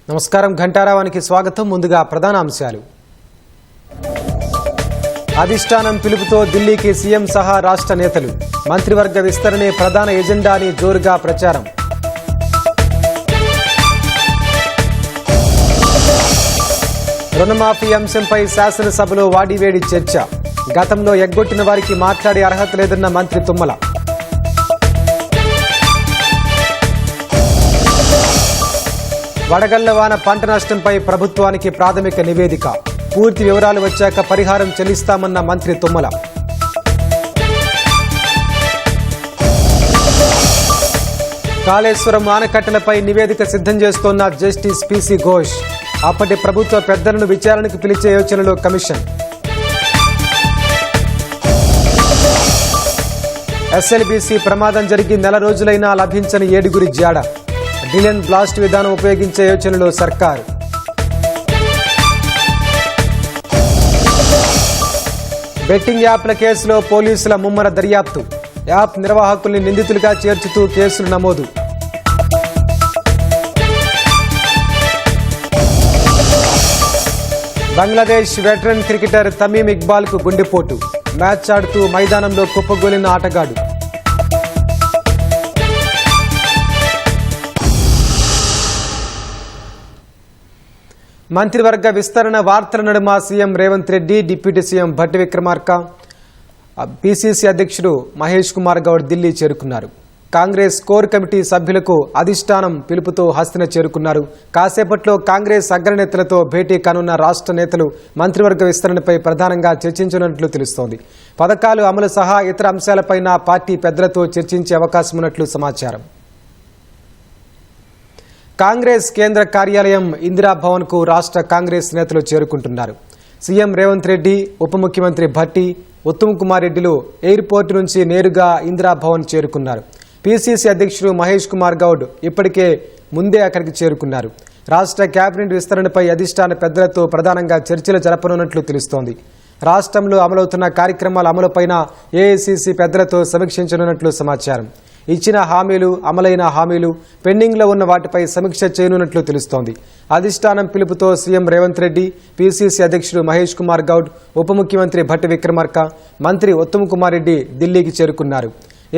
నమస్కారం ఘంటారావానికి స్వాగతం. ముందుగా ప్రధాన అంశాలు. అధిష్టానం పిలుపుతో ఢిల్లీకి సీఎం సహా రాష్ట్ర నేతలు. మంత్రివర్గ విస్తరణే ప్రధాన ఎజెండా అని జోరుగా ప్రచారం. రుణమాఫీ అంశంపై శాసనసభలో వాడివేడి చర్చ. గతంలో ఎగ్గొట్టిన వారికి మాట్లాడే అర్హత లేదన్న మంత్రి తుమ్మల. వడగళ్ల వాన పంట నష్టంపై ప్రభుత్వానికి ప్రాథమిక నివేదిక. పూర్తి వివరాలు వచ్చాక పరిహారం చెల్లిస్తామన్న మంత్రి తుమ్మల. కాళేశ్వరం ఆనకట్టలపై నివేదిక సిద్ధం చేస్తోన్న జస్టిస్ పీసీ ఘోష్. అప్పటి ప్రభుత్వ పెద్దలను విచారణకు పిలిచే యోచనలో కమిషన్. ఎస్ఎల్బీసీ ప్రమాదం జరిగి నెల రోజులైనా లభించని 7గురి జాడ. డిలెన్ బ్లాస్ట్ విధానం ఉపయోగించే యోచనలో సర్కార్. బెట్టింగ్ యాప్ల కేసులో పోలీసుల ముమ్మర దర్యాప్తు. యాప్ నిర్వాహకుల్ని నిందితులుగా చేర్చుతూ కేసులు నమోదు. బంగ్లాదేశ్ వెటరన్ క్రికెటర్ తమీమ్ ఇక్బాల్కు గుండెపోటు. మ్యాచ్ ఆడుతూ మైదానంలో కుప్పగూలిన ఆటగాడు. మంత్రివర్గ విస్తరణ వార్తల నడుమ CM Revanth Reddy, deputy CM Bhatti Vikramarka, PCC అధ్యక్షుడు మహేష్ కుమార్ గౌడ్ ఢిల్లీ చేరుకున్నారు. కాంగ్రెస్ కోర్ కమిటీ సభ్యులకు అధిష్టానం పిలుపుతో హస్తిన చేరుకున్నారు. కాసేపట్లో కాంగ్రెస్ అగ్రనేతలతో భేటీ కానున్న రాష్ట్ర నేతలు మంత్రివర్గ విస్తరణపై ప్రధానంగా చర్చించనున్నట్లు తెలుస్తోంది. పథకాలు అమలు సహా ఇతర అంశాలపైన పార్టీ పెద్దలతో చర్చించే అవకాశం ఉన్నట్లు సమాచారం. కాంగ్రెస్ కేంద్ర కార్యాలయం ఇందిరాభవన్కు రాష్ట్ర కాంగ్రెస్ నేతలు చేరుకుంటున్నారు. సీఎం రేవంత్ రెడ్డి, ఉప ముఖ్యమంత్రి భట్టి, ఉత్తమ్ కుమార్ రెడ్డిలు ఎయిర్పోర్టు నుంచి నేరుగా ఇందిరాభవన్ చేరుకున్నారు. పీసీసీ అధ్యక్షుడు మహేష్ కుమార్ గౌడ్ ఇప్పటికే ముందే అక్కడికి చేరుకున్నారు. రాష్ట్ర కేబినెట్ విస్తరణపై అధిష్టాన పెద్దలతో ప్రధానంగా చర్చలు జరపనున్నట్లు తెలుస్తోంది. రాష్ట్రంలో అమలవుతున్న కార్యక్రమాల అమలుపైన ఏఐసీసీ పెద్దలతో సమీక్షించనున్నట్లు సమాచారం. ఇచ్చిన హామీలు, అమలైన హామీలు, పెండింగ్లో ఉన్న వాటిపై సమీక్ష చేయనున్నట్లు తెలుస్తోంది. అధిష్టానం పిలుపుతో సీఎం రేవంత్ రెడ్డి, పీసీసీ అధ్యక్షుడు మహేష్ కుమార్ గౌడ్, ఉప ముఖ్యమంత్రి భట్టి విక్రమార్క, మంత్రి ఉత్తమ్ కుమార్ రెడ్డి ఢిల్లీకి చేరుకున్నారు.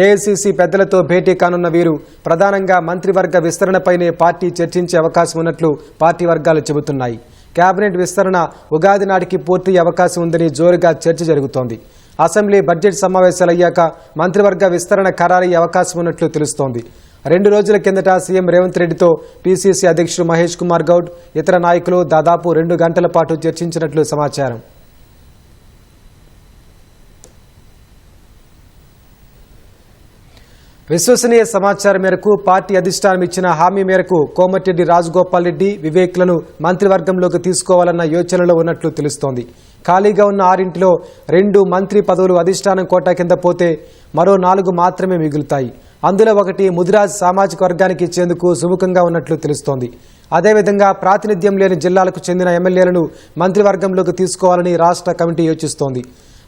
ఏఐసీసీ పెద్దలతో భేటీ కానున్న వీరు ప్రధానంగా మంత్రివర్గ విస్తరణపైనే పార్టీ చర్చించే అవకాశం ఉన్నట్లు పార్టీ వర్గాలు చెబుతున్నాయి. కేబినెట్ విస్తరణ ఉగాది నాటికి పూర్తయ్యే అవకాశం ఉందని జోరుగా చర్చ జరుగుతోంది. అసెంబ్లీ బడ్జెట్ సమావేశాలయ్యాక మంత్రివర్గ విస్తరణ ఖరారయ్యే అవకాశం ఉన్నట్లు తెలుస్తోంది. 2 రోజుల కిందట సీఎం రేవంత్ రెడ్డితో పీసీసీ అధ్యక్షుడు మహేష్ కుమార్ గౌడ్, ఇతర నాయకులు దాదాపు 2 గంటల పాటు చర్చించినట్లు సమాచారం. విశ్వసనీయ సమాచారం మేరకు పార్టీ అధిష్టానం ఇచ్చిన హామీ మేరకు కోమటిరెడ్డి రాజగోపాల్ రెడ్డి, వివేక్లను మంత్రివర్గంలోకి తీసుకోవాలన్న యోచనలో ఉన్నట్లు తెలుస్తోంది. ఖాళీగా ఉన్న 6 2 మంత్రి పదవులు అధిష్టానం కోటా కింద పోతే మరో 4 మాత్రమే మిగులుతాయి. అందులో 1 ముదిరాజ్ సామాజిక వర్గానికి ఇచ్చేందుకు సుముఖంగా ఉన్నట్లు తెలుస్తోంది. అదేవిధంగా ప్రాతినిధ్యం లేని జిల్లాలకు చెందిన ఎమ్మెల్యేలను మంత్రివర్గంలోకి తీసుకోవాలని రాష్ట్ర కమిటీ యోచిస్తోంది.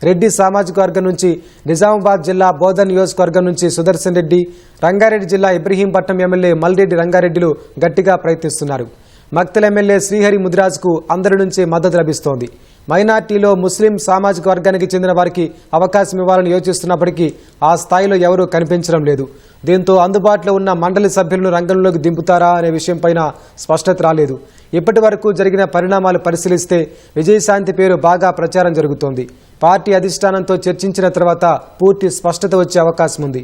రెడ్డి సామాజిక వర్గం నుంచి నిజామాబాద్ జిల్లా బోధన్ నియోజకవర్గం నుంచి సుదర్శన్ రెడ్డి, రంగారెడ్డి జిల్లా ఇబ్రహీంపట్నం ఎమ్మెల్యే మల్రెడ్డి రంగారెడ్డిలు గట్టిగా ప్రయత్నిస్తున్నారు. మక్తల్ ఎమ్మెల్యే శ్రీహరి ముదిరాజ్కు అందరి నుంచి మద్దతు లభిస్తోంది. మైనార్టీలో ముస్లిం సామాజిక వర్గానికి చెందిన వారికి అవకాశం ఇవ్వాలని యోచిస్తున్నప్పటికీ ఆ స్థాయిలో ఎవరూ కనిపించడం లేదు. దీంతో అందుబాటులో ఉన్న మండలి సభ్యులను రంగంలోకి దింపుతారా అనే విషయంపైన స్పష్టత రాలేదు. ఇప్పటి వరకు జరిగిన పరిణామాలు పరిశీలిస్తే విజయశాంతి పేరు బాగా ప్రచారం జరుగుతోంది. పార్టీ అధిష్టానంతో చర్చించిన తర్వాత పూర్తి స్పష్టత వచ్చే అవకాశం ఉంది.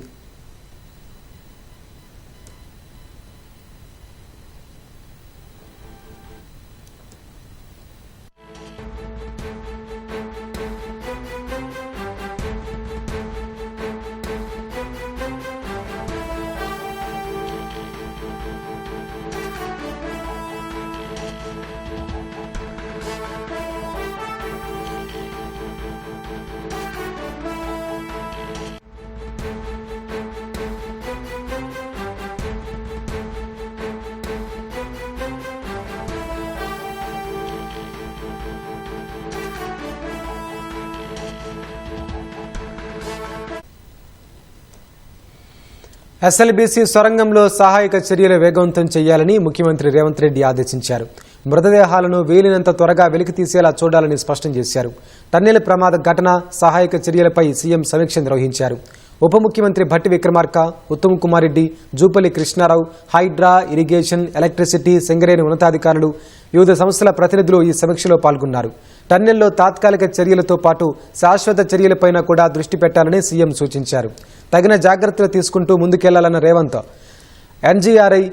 ఎస్ఎల్బీసీ సొరంగంలో సహాయక చర్యలు వేగవంతం చేయాలని ముఖ్యమంత్రి రేవంత్ రెడ్డి ఆదేశించారు. మృతదేహాలను వీలైనంత త్వరగా వెలికితీసేలా చూడాలని స్పష్టం చేశారు. టన్నెల్ ప్రమాద ఘటన, సహాయక చర్యలపై సీఎం సమీక్ష నిర్వహించారు. ఉప ముఖ్యమంత్రి భట్టి విక్రమార్క, ఉత్తమ్ కుమార్ రెడ్డి, జూపల్లి కృష్ణారావు, హైడ్రా, ఇరిగేషన్, ఎలక్ట్రిసిటీ, సింగరేణి ఉన్నతాధికారులు, వివిధ సంస్థల ప్రతినిధులు ఈ సమీక్షలో పాల్గొన్నారు. టన్నెల్లో తాత్కాలిక చర్యలతో పాటు శాశ్వత చర్యలపైన కూడా దృష్టి పెట్టాలని సీఎం సూచించారు. తగిన జాగ్రత్తలు తీసుకుంటూ ముందుకెళ్లాలన్న రేవంత్ ఎన్జీఆర్ఐ,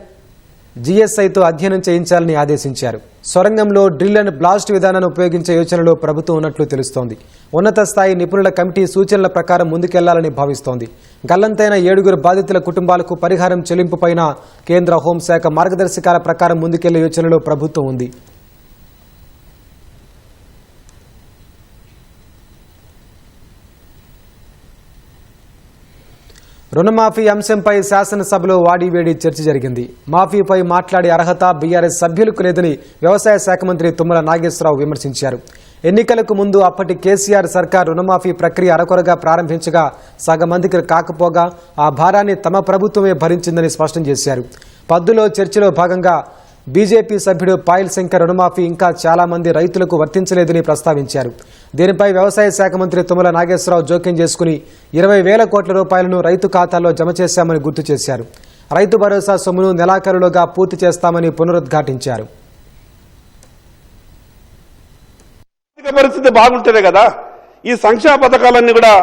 జీఎస్ఐతో అధ్యయనం చేయించాలని ఆదేశించారు. సొరంగంలో డ్రిల్ అండ్ బ్లాస్ట్ విధానాన్ని ఉపయోగించే యోచనలో ప్రభుత్వం ఉన్నట్లు తెలుస్తోంది. ఉన్నత స్థాయి నిపుణుల కమిటీ సూచనల ప్రకారం ముందుకెళ్లాలని భావిస్తోంది. గల్లంతైన 7 బాధితుల కుటుంబాలకు పరిహారం చెల్లింపుపైన కేంద్ర హోంశాఖ మార్గదర్శకాల ప్రకారం ముందుకెళ్లే యోచనలో ప్రభుత్వం ఉంది. రుణమాఫీ అంశంపై శాసనసభలో వాడివేడి చర్చ జరిగింది. మాఫీపై మాట్లాడే అర్హత బీఆర్ఎస్ సభ్యులకు లేదని వ్యవసాయ శాఖ మంత్రి తుమ్మల నాగేశ్వరరావు విమర్శించారు. ఎన్నికలకు ముందు అప్పటి కేసీఆర్ సర్కార్ రుణమాఫీ ప్రక్రియ అరకొరగా ప్రారంభించగా సగం మందికి కాకపోగా ఆ భారాన్ని తమ ప్రభుత్వమే భరించిందని స్పష్టం చేశారు. పద్దులో చర్చలో భాగంగా బీజేపీ సభ్యుడు పాయల్ శంకర్ రుణమాఫీ ఇంకా చాలా మంది రైతులకు వర్తించలేదని ప్రస్తావించారు. దీనిపై వ్యవసాయ శాఖ మంత్రి తుమ్మల నాగేశ్వరరావు జోక్యం చేసుకుని 20,000 కోట్ల రూపాయలను రైతు ఖాతాల్లో జమ చేశామని గుర్తు చేశారు. రైతు భరోసా సొమ్మును నెలాఖరులోగా పూర్తి చేస్తామని పునరుద్ఘాటించారు. పరిస్థితి బాగుంటేనే కదా ఈ సంక్షేమ పథకాలన్నీ కూడా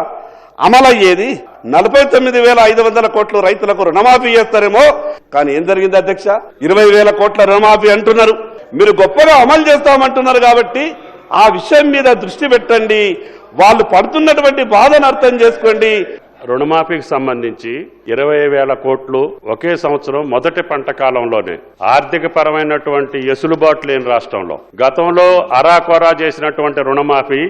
అమలయ్యేది. 49,500 కోట్లు రైతులకు రుణమాఫీ చేస్తారేమో, కానీ ఏం జరిగింది అధ్యక్ష? 20,000 కోట్ల రుణమాఫీ అంటున్నారు. మీరు గొప్పగా అమలు చేస్తామంటున్నారు కాబట్టి ఆ విషయం మీద దృష్టి పెట్టండి. వాళ్ళు పడుతున్నటువంటి బాధను అర్థం చేసుకోండి. రుణమాఫీకి సంబంధించి 20,000 కోట్లు ఒకే సంవత్సరం మొదటి పంట కాలంలోనే ఆర్థిక పరమైనటువంటి ఎసులుబాటు లేని రాష్ట్రంలో గతంలో అరాకొరా చేసినటువంటి రుణమాఫీ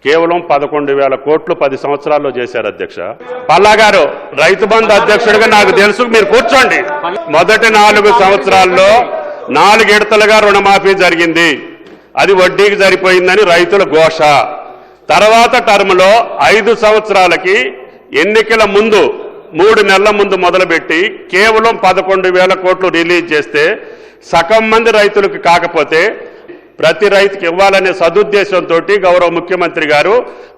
కేవలం 11,000 కోట్లు 10 సంవత్సరాల్లో చేశారు అధ్యక్ష. పల్లా గారు రైతు బంధు అధ్యక్షుడిగా నాకు తెలుసు, మీరు కూర్చోండి. మొదటి 4 సంవత్సరాల్లో 4 విడతలుగా రుణమాఫీ జరిగింది. అది వడ్డీకి సరిపోయిందని రైతుల ఘోష. తర్వాత టర్మ్లో 5 సంవత్సరాలకి ఎన్నికల ముందు 3 నెలల ముందు మొదలుపెట్టి కేవలం 11,000 కోట్లు రిలీజ్ చేస్తే సగం మంది రైతులకు కాకపోతే ప్రతి రైతుకి ఇవ్వాలనే సదుద్దేశంతో గౌరవ ముఖ్యమంత్రి గారు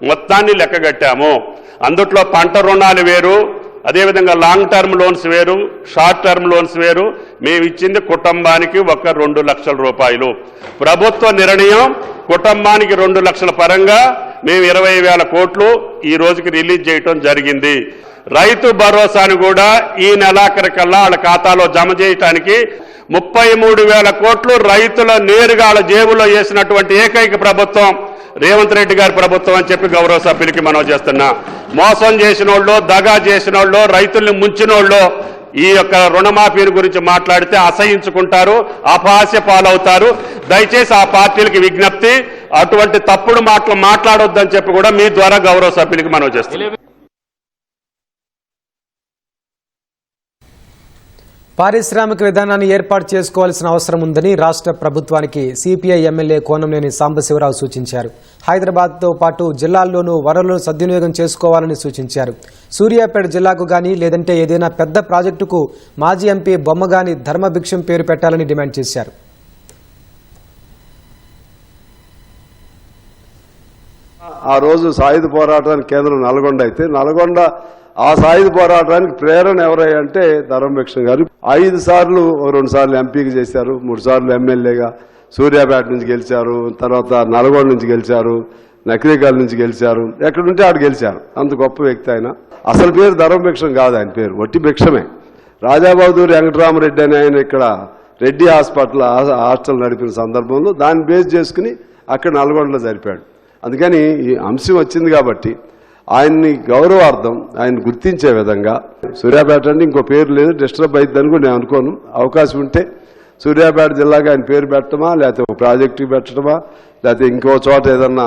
మొత్తాన్ని లెక్కగట్టాము. అందుట్లో పంట రుణాలు వేరు, అదేవిధంగా లాంగ్ టర్మ్ లోన్స్ వేరు, షార్ట్ టర్మ్ లోన్స్ వేరు. మేము ఇచ్చింది కుటుంబానికి 2 లక్షల రూపాయలు. ప్రభుత్వ నిర్ణయం కుటుంబానికి 2 లక్షల పరంగా మేము 20,000 కోట్లు ఈ రోజుకి రిలీజ్ చేయటం జరిగింది. రైతు భరోసాను కూడా ఈ నెలాఖరికల్లా వాళ్ళ ఖాతాలో జమ చేయటానికి 33,000 కోట్లు రైతుల నేరుగా వాళ్ళ జేబులో వేసినటువంటి ఏకైక ప్రభుత్వం రేవంత్ రెడ్డి గారి ప్రభుత్వం అని చెప్పి గౌరవ సభ్యులకి మనం చేస్తున్నా. మోసం చేసిన వాళ్ళు, దగా చేసిన వాళ్ళు, రైతుల్ని ముంచిన వాళ్ళు ఈ యొక్క రుణమాఫీ గురించి మాట్లాడితే అసహించుకుంటారు, అపహాస్య పాలవుతారు. దయచేసి ఆ పార్టీలకి విజ్ఞప్తి, అటువంటి తప్పుడు మాటలు మాట్లాడొద్దని చెప్పి కూడా మీ ద్వారా గౌరవ సభ్యులకి మనం చేస్తున్నాం. పారిశ్రామిక విధానాన్ని ఏర్పాటు చేసుకోవాల్సిన అవసరం ఉందని రాష్ట్ర ప్రభుత్వానికి సిపిఐ ఎమ్మెల్యే కోనంనేని సాంబశివరావు సూచించారు. హైదరాబాద్తో పాటు జిల్లాల్లోనూ వనరులను సద్వినియోగం చేసుకోవాలని సూచించారు. సూర్యాపేట జిల్లాకు గానీ లేదంటే ఏదైనా పెద్ద ప్రాజెక్టుకు మాజీ ఎంపీ బొమ్మగాని ధర్మభిక్షం పేరు పెట్టాలని డిమాండ్ చేశారు. ఆ రోజు సాయుధ పోరాటానికి కేంద్రం నల్గొండ అయితే నల్గొండ ఆ సాయుధ పోరాటానికి ప్రేరణ ఎవరంటే ధర్మభిక్షం గారు. 5 సార్లు 2 సార్లు ఎంపీకి చేశారు, 3 సార్లు ఎమ్మెల్యేగా సూర్యాపేట నుంచి గెలిచారు, తర్వాత నల్గొండ నుంచి గెలిచారు, నకిరేకల్ నుంచి గెలిచారు. ఎక్కడుంటే ఆడు గెలిచారు. అంత గొప్ప వ్యక్తి ఆయన. అసలు పేరు ధర్మభిక్షం కాదు, ఆయన పేరు వట్టి భిక్షమే. రాజాబహదూర్ వెంకటరామరెడ్డి అని ఆయన ఇక్కడ రెడ్డి హాస్టల్ నడిపిన సందర్భంలో దాన్ని బేస్ చేసుకుని అక్కడ నల్గొండలో జరిపాడు. అందుకని ఈ అంశం వచ్చింది కాబట్టి ఆయన్ని గౌరవార్థం ఆయన గుర్తించే విధంగా సూర్యాపేట అంటే ఇంకో పేరు లేదు, డిస్టర్బ్ అయిద్దని కూడా నేను అనుకోను. అవకాశం ఉంటే సూర్యాపేట జిల్లాగా ఆయన పేరు పెట్టడమా, లేకపోతే ఒక ప్రాజెక్టుకి పెట్టడమా, లేకపోతే ఇంకో చోట ఏదన్నా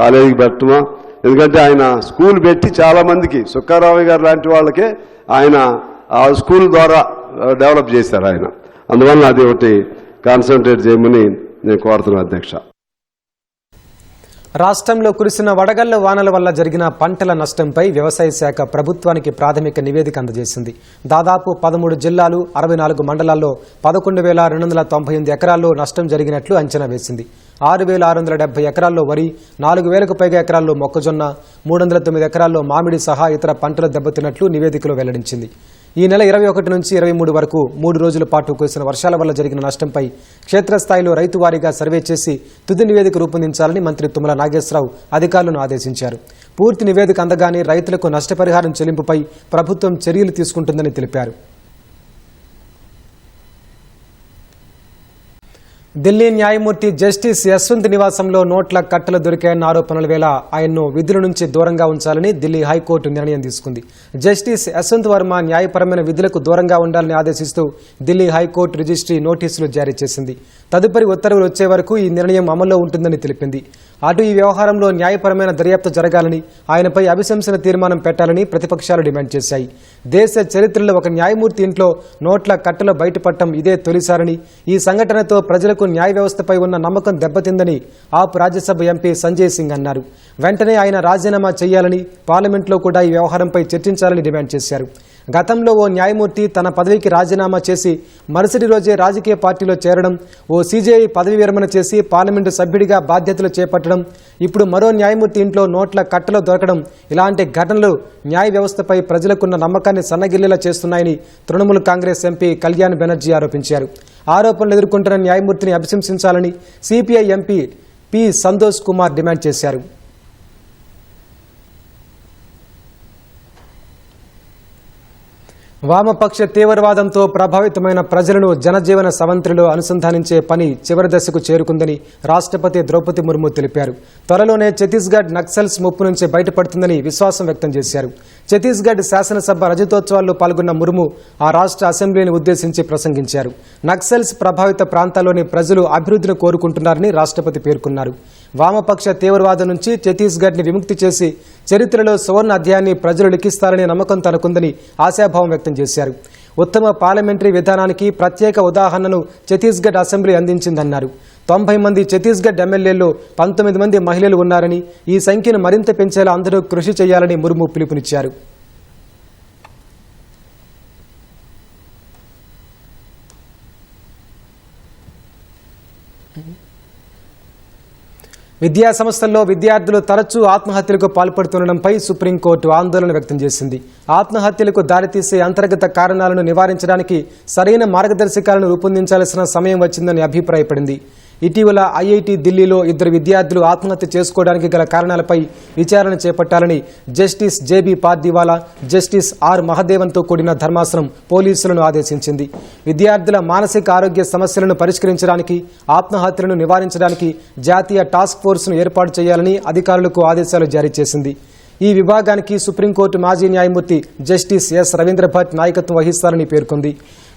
కాలేజీకి పెట్టడమా. ఎందుకంటే ఆయన స్కూల్ పెట్టి చాలా మందికి, సుక్కారామయ్య గారు లాంటి వాళ్ళకే ఆయన ఆ స్కూల్ ద్వారా డెవలప్ చేశారు ఆయన. అందువల్ల అది ఒకటి కాన్సన్ట్రేట్ చేయమని నేను కోరుతున్నాను అధ్యక్ష. రాష్ట్రంలో కురిసిన వడగళ్ల వానల వల్ల జరిగిన పంటల నష్టంపై వ్యవసాయ శాఖ ప్రభుత్వానికి ప్రాథమిక నివేదిక అందజేసింది. దాదాపు 13 జిల్లాలు 64 మండలాల్లో 11,298 ఎకరాల్లో నష్టం జరిగినట్లు అంచనా వేసింది. 6,670 ఎకరాల్లో వరి, 4,000కు పైగా ఎకరాల్లో మొక్కజొన్న, 309 ఎకరాల్లో మామిడి సహా ఇతర పంటలు దెబ్బతిన్నట్లు నివేదికలో వెల్లడించింది. ఈ నెల 21 నుంచి 23 వరకు 3 రోజుల పాటు కురిసిన వర్షాల వల్ల జరిగిన నష్టంపై క్షేత్రస్థాయిలో రైతు వారీగా సర్వే చేసి తుది నివేదిక రూపొందించాలని మంత్రి తుమ్మల నాగేశ్వరరావు అధికారులను ఆదేశించారు. పూర్తి నివేదిక అందగానే రైతులకు నష్టపరిహారం చెల్లింపుపై ప్రభుత్వం చర్యలు తీసుకుంటుందని తెలిపారు. ఢిల్లీ న్యాయమూర్తి జస్టిస్ యశ్వంత్ నివాసంలో నోట్ల కట్టలు దొరికాయన్న ఆరోపణల వేళ ఆయన్ను విధుల నుంచి దూరంగా ఉంచాలని ఢిల్లీ హైకోర్టు నిర్ణయం తీసుకుంది. జస్టిస్ యశ్వంత్ వర్మ న్యాయపరమైన విధులకు దూరంగా ఉండాలని ఆదేశిస్తూ ఢిల్లీ హైకోర్టు రిజిస్ట్రీ నోటీసులు జారీ చేసింది. తదుపరి ఉత్తర్వులు వచ్చే వరకు ఈ నిర్ణయం అమల్లో ఉంటుందని తెలిపింది. అటు ఈ వ్యవహారంలో న్యాయపరమైన దర్యాప్తు జరగాలని, ఆయనపై అభిశంసన తీర్మానం పెట్టాలని ప్రతిపక్షాలు డిమాండ్ చేశాయి. దేశ చరిత్రలో ఒక న్యాయమూర్తి ఇంట్లో నోట్ల కట్టలు బయటపడటం ఇదే తొలిసారని, ఈ సంఘటనతో ప్రజలకు న్యాయ వ్యవస్థపై ఉన్న నమ్మకం దెబ్బతిందని ఆప్ రాజ్యసభ ఎంపీ సంజయ్ సింగ్ అన్నారు. వెంటనే ఆయన రాజీనామా చేయాలని, పార్లమెంట్లో కూడా ఈ వ్యవహారంపై చర్చించాలని డిమాండ్ చేశారు. గతంలో ఓ న్యాయమూర్తి తన పదవికి రాజీనామా చేసి మరుసటి రోజే రాజకీయ పార్టీలో చేరడం, ఓ సీజేఐ పదవి విరమణ చేసి పార్లమెంటు సభ్యుడిగా బాధ్యతలు చేపట్టడం, ఇప్పుడు మరో న్యాయమూర్తి ఇంట్లో నోట్ల కట్టలు దొరకడం, ఇలాంటి ఘటనలు న్యాయ వ్యవస్థపై ప్రజలకున్న నమ్మకాన్ని సన్నగిల్లేలా చేస్తున్నాయని తృణమూల్ కాంగ్రెస్ ఎంపీ కళ్యాణ్ బెనర్జీ ఆరోపించారు. ఆరోపణలు ఎదుర్కొంటున్న న్యాయమూర్తిని అభిశంసించాలని CPI MP P Santosh Kumar demand చేశారు. వామపక్ష తీవ్రవాదంతో ప్రభావితమైన ప్రజలను జనజీవన సవంతిలో అనుసంధానించే పని చివరి దశకు చేరుకుందని రాష్ట్రపతి ద్రౌపది ముర్ము తెలిపారు. త్వరలోనే ఛత్తీస్గఢ్ నక్సల్స్ ముప్పు నుంచి బయటపడుతుందని విశ్వాసం వ్యక్తం చేశారు. ఛత్తీస్గఢ్ శాసనసభ రజతోత్సవాల్లో పాల్గొన్న ముర్ము ఆ రాష్ట్ర అసెంబ్లీని ఉద్దేశించి ప్రసంగించారు. నక్సల్స్ ప్రభావిత ప్రాంతాల్లోని ప్రజలు అభివృద్ధిని కోరుకుంటున్నారని రాష్ట్రపతి పేర్కొన్నారు. వామపక్ష తీవ్రవాదం నుంచి ఛత్తీస్గఢ్ని విముక్తి చేసి చరిత్రలో సువర్ణ అధ్యాయాన్ని ప్రజలు లిఖిస్తారనే నమ్మకం తనకుందని ఆశాభావం వ్యక్తం చేశారు. ఉత్తమ పార్లమెంటరీ విధానానికి ప్రత్యేక ఉదాహరణను ఛత్తీస్గఢ్ అసెంబ్లీ అందించిందన్నారు. 90 మంది ఛత్తీస్గఢ్ ఎమ్మెల్యేల్లో 19 మంది మహిళలు ఉన్నారని, ఈ సంఖ్యను మరింత పెంచేలా అందరూ కృషి చేయాలని ముర్ము పిలుపునిచ్చారు. విద్యా సంస్థల్లో విద్యార్థులు తరచూ ఆత్మహత్యలకు పాల్పడుతుండడంపై సుప్రీంకోర్టు ఆందోళన వ్యక్తం చేసింది. ఆత్మహత్యలకు దారితీసే అంతర్గత కారణాలను నివారించడానికి సరైన మార్గదర్శకాలను రూపొందించాల్సిన సమయం వచ్చిందని అభిప్రాయపడింది. ఇటీవల ఐఐటి ఢిల్లీలో 2 విద్యార్థులు ఆత్మహత్య చేసుకోవడానికి గల కారణాలపై విచారణ చేపట్టాలని justice JB Pardiwala, justice R మహదేవన్తో కూడిన ధర్మాసనం పోలీసులను ఆదేశించింది. విద్యార్థుల మానసిక ఆరోగ్య సమస్యలను పరిష్కరించడానికి, ఆత్మహత్యలను నివారించడానికి జాతీయ టాస్క్ ఫోర్స్ను ఏర్పాటు చేయాలని అధికారులకు ఆదేశాలు జారీ చేసింది. ఈ విభాగానికి సుప్రీంకోర్టు మాజీ న్యాయమూర్తి జస్టిస్ ఎస్ రవీంద్ర భట్ నాయకత్వం వహిస్తారని పేర్కొంది.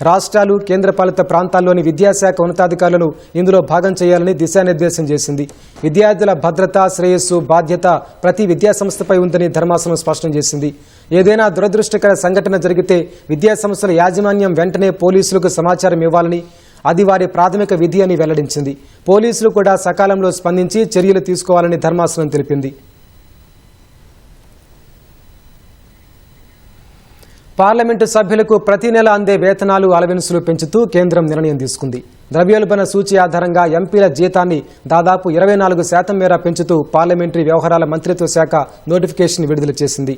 రాష్ట్రాలు, కేంద్రపాలిత ప్రాంతాల్లోని విద్యాశాఖ ఉన్నతాధికారులను ఇందులో భాగం చేయాలని దిశానిర్దేశం చేసింది. విద్యార్థుల భద్రత, శ్రేయస్సు బాధ్యత ప్రతి విద్యాసంస్థపై ఉందని ధర్మాసనం స్పష్టం చేసింది. ఏదైనా దురదృష్టకర సంఘటన జరిగితే విద్యాసంస్థల యాజమాన్యం వెంటనే పోలీసులకు సమాచారం ఇవ్వాలని, అది వారి ప్రాథమిక విధి అని వెల్లడించింది. పోలీసులు కూడా సకాలంలో స్పందించి చర్యలు తీసుకోవాలని ధర్మాసనం తెలిపింది. పార్లమెంటు సభ్యులకు ప్రతి నెల అందే వేతనాలు, అలవెన్సులు పెంచుతూ కేంద్రం నిర్ణయం తీసుకుంది. ద్రవ్యోల్బణ సూచి ఆధారంగా ఎంపీల జీతాన్ని దాదాపు 24% మేర పెంచుతూ పార్లమెంటరీ వ్యవహారాల మంత్రిత్వ శాఖ నోటిఫికేషన్ విడుదల చేసింది.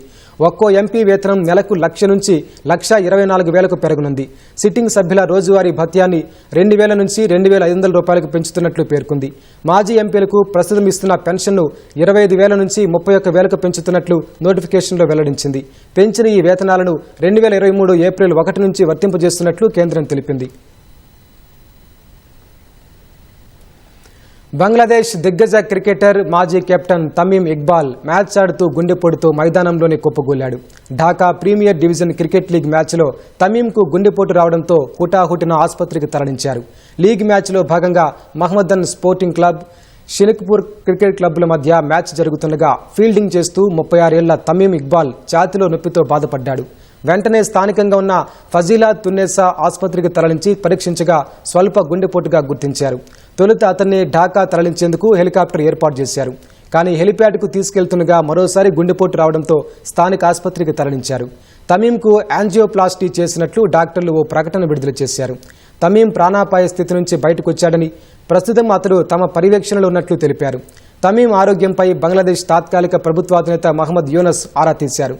ఒక్కో ఎంపీ వేతనం నెలకు 1,00,000 నుంచి 1,24,000కు పెరగనుంది. సిట్టింగ్ సభ్యుల రోజువారీ భత్యాన్ని 2,000 నుంచి 2,500 రూపాయలకు పెంచుతున్నట్లు పేర్కొంది. మాజీ ఎంపీలకు ప్రస్తుతం ఇస్తున్న పెన్షన్ను 25,000 నుంచి 31,000కు పెంచుతున్నట్లు నోటిఫికేషన్లో వెల్లడించింది. పెంచిన ఈ వేతనాలను 2023 ఏప్రిల్ 1 నుంచి వర్తింపజేస్తున్నట్లు కేంద్రం తెలిపింది. బంగ్లాదేశ్ దిగ్గజ క్రికెటర్ మాజీ కెప్టెన్ తమీమ్ ఇక్బాల్ మ్యాచ్ ఆడుతూ గుండెపోటుతో మైదానంలోనే కుప్పగూలాడు. Dhaka premier division cricket league మ్యాచ్లో తమీమ్కు గుండెపోటు రావడంతో హుటాహుటిన ఆసుపత్రికి తరలించారు. లీగ్ మ్యాచ్లో భాగంగా మహమ్మదన్ స్పోర్టింగ్ క్లబ్, షినిక్పూర్ క్రికెట్ క్లబ్ల మధ్య మ్యాచ్ జరుగుతుండగా ఫీల్డింగ్ చేస్తూ 36 ఏళ్ల తమీమ్ ఇక్బాల్ ఛాతీలో నొప్పితో బాధపడ్డాడు. వెంటనే స్థానికంగా ఉన్న ఫజీలా తున్నేసా ఆసుపత్రికి తరలించి పరీక్షించగా స్వల్ప గుండెపోటుగా గుర్తించారు. తొలుత అతన్ని ఢాకా తరలించేందుకు హెలికాప్టర్ ఏర్పాటు చేశారు. కానీ హెలిప్యాడ్కు తీసుకెళ్తుండగా మరోసారి గుండెపోటు రావడంతో స్థానిక ఆసుపత్రికి తరలించారు. తమీంకు యాంజియోప్లాస్టీ చేసినట్లు డాక్టర్లు ఓ ప్రకటన విడుదల చేశారు. తమీం ప్రాణాపాయ స్థితి నుంచి బయటకొచ్చాడని, ప్రస్తుతం అతడు తమ పర్యవేక్షణలో ఉన్నట్లు తెలిపారు. తమీం ఆరోగ్యంపై బంగ్లాదేశ్ తాత్కాలిక ప్రభుత్వాధినేత మహమ్మద్ యూనస్ ఆరా తీశారు.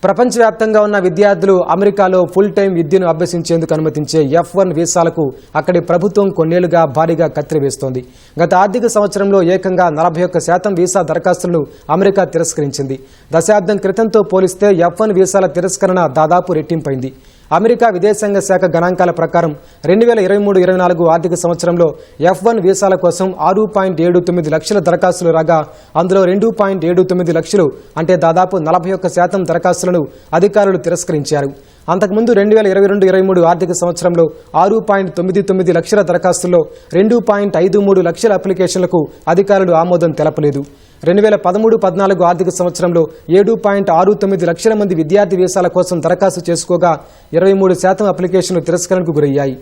ప్రపంచవ్యాప్తంగా ఉన్న విద్యార్థులు అమెరికాలో ఫుల్ టైం విద్యను అభ్యసించేందుకు అనుమతించే F1 వీసాలకు అక్కడి ప్రభుత్వం కొన్నేళ్లుగా భారీగా కత్తిరివేస్తోంది. గత ఆర్థిక సంవత్సరంలో ఏకంగా 41% వీసా దరఖాస్తులను అమెరికా తిరస్కరించింది. దశాబ్దం క్రితంతో పోలిస్తే F1 వీసాల తిరస్కరణ దాదాపు రెట్టింపైంది. అమెరికా విదేశాంగ శాఖ గణాంకాల ప్రకారం 2023-24 ఆర్థిక సంవత్సరంలో F1 వీసాల కోసం 6.79 లక్షల దరఖాస్తులు రాగా అందులో 2.79 లక్షలు అంటే దాదాపు 41% దరఖాస్తులను అధికారులు తిరస్కరించారు. అంతకుముందు 2022-23 ఆర్థిక సంవత్సరంలో 6.99 లక్షల దరఖాస్తుల్లో 2.53 లక్షల అప్లికేషన్లకు అధికారులు ఆమోదం తెలపలేదు. 2013-14 ఆర్థిక సంవత్సరంలో 7.69 లక్షల మంది విద్యార్థి వీసాల కోసం దరఖాస్తు చేసుకోగా 23% అప్లికేషన్లు తిరస్కరణకు గురయ్యాయి.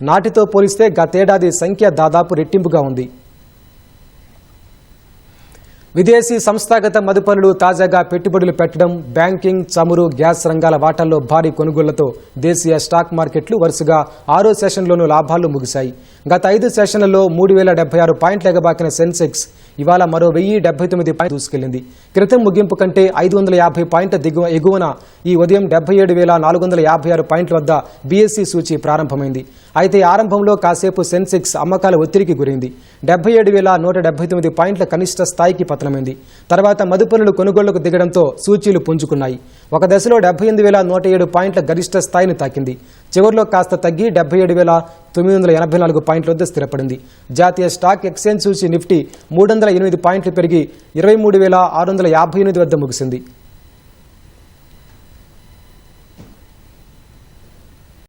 నాటితో పోలిస్తే గతేడాది సంఖ్య దాదాపు రెట్టింపుగా ఉంది. విదేశీ సంస్థాగత మదుపరులు తాజాగా పెట్టుబడులు పెట్టడం, బ్యాంకింగ్, చమురు, గ్యాస్ రంగాల వాటాల్లో భారీ కొనుగోళ్లతో దేశీయ స్టాక్ మార్కెట్లు వరుసగా 6వ సెషన్లోనూ లాభాలు ముగిశాయి. గత 5 సెషన్లలో 3076 పాయింట్లు ఎగబాకిన సెన్సెక్స్ ఇవాళ మరో 1079 పాయింట్లు దూసుకెళ్లింది. క్రితం ముగింపు కంటే 550 పాయింట్ల ఎగువన ఈ ఉదయం 77,456 పాయింట్ల వద్ద బీఎస్సీ సూచీ ప్రారంభమైంది. అయితే ఆరంభంలో కాసేపు సెన్సెక్స్ అమ్మకాల ఒత్తిడికి గురైంది. 77,179 పాయింట్ల కనిష్ట స్థాయికి పతనమైంది. తర్వాత మదుపరులు కొనుగోళ్లకు దిగడంతో సూచీలు పుంజుకున్నాయి. ఒక దశలో 78,107 పాయింట్ల గరిష్ట స్థాయిని తాకింది. చివరిలో కాస్త తగ్గి 77,984 పాయింట్ల వద్ద స్థిరపడింది. జాతీయ స్టాక్ ఎక్స్చేంజ్ సూచీ నిఫ్టీ 308 పాయింట్లు పెరిగి 23,658 వద్ద ముగిసింది.